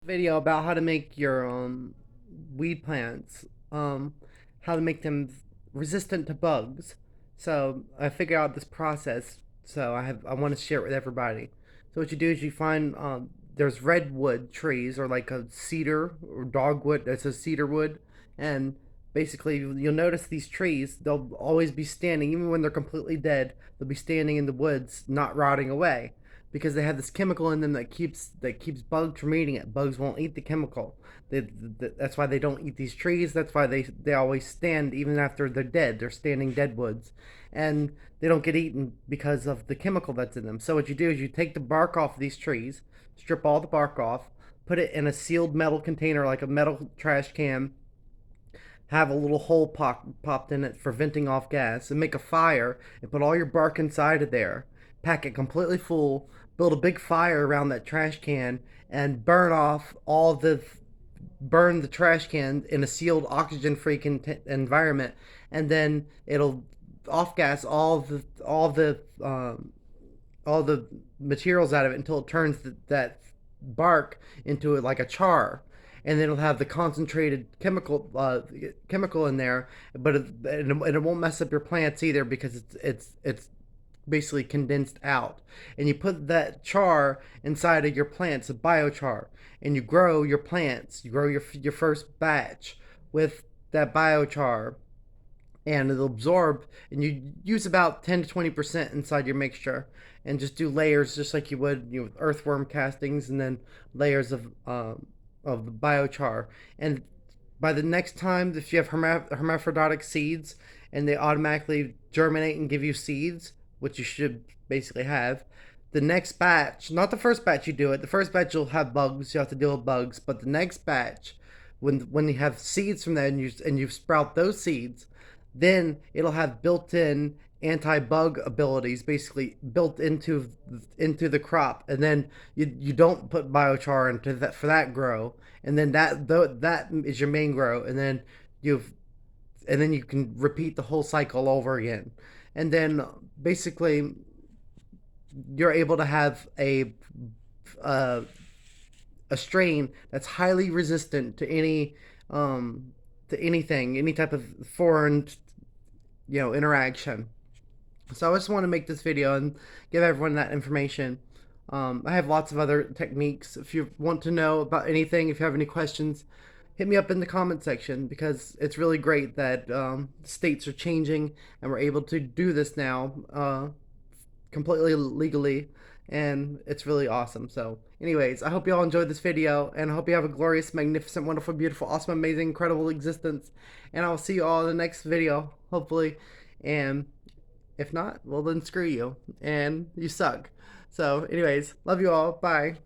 Video about how to make your weed plants, how to make them resistant to bugs. So I figured out this process. So I want to share it with everybody. So what you do is you find there's redwood trees or like a cedar or dogwood. That's a cedar wood, and basically you'll notice these trees. They'll always be standing, even when they're completely dead. They'll be standing in the woods, not rotting away because they have this chemical in them that keeps bugs from eating it. Bugs won't eat the chemical. That's why they don't eat these trees. That's why they always stand even after they're dead. They're standing dead woods, and they don't get eaten because of the chemical that's in them. So what you do is you take the bark off of these trees, strip all the bark off, put it in a sealed metal container like a metal trash can, have a little hole popped in it for venting off gas, and make a fire and put all your bark inside of there. Pack it completely full, build a big fire around that trash can, and burn the trash can in a sealed oxygen-free environment, and then it'll off gas all the materials out of it until it turns that bark into like a char, and then it'll have the concentrated chemical in there, but it won't mess up your plants either because it's basically condensed out. And you put that char inside of your plants, a biochar, and you grow your plants. You grow your first batch with that biochar, and it'll absorb, and you use about 10 to 20% inside your mixture, and just do layers just like you would, with earthworm castings, and then layers of the biochar. And by the next time, if you have hermaphroditic seeds and they automatically germinate and give you seeds, which you should basically have, the next batch, not the first batch you do it, the first batch you'll have bugs, you have to deal with bugs, but the next batch, when you have seeds from that and you sprout those seeds, then it'll have built-in anti-bug abilities basically built into the crop, and then you don't put biochar into that for that grow, and then that is your main grow, and then you can repeat the whole cycle over again, and then basically you're able to have uh, a strain that's highly resistant to anything, any type of foreign interaction. So I just want to make this video and give everyone that information. I have lots of other techniques. If you want to know about anything, if you have any questions, hit me up in the comment section, because it's really great that states are changing and we're able to do this now completely legally, and it's really awesome. So anyways, I hope you all enjoyed this video, and I hope you have a glorious, magnificent, wonderful, beautiful, awesome, amazing, incredible existence, and I'll see you all in the next video, hopefully. And if not, well then screw you, and you suck. So anyways, love you all, bye.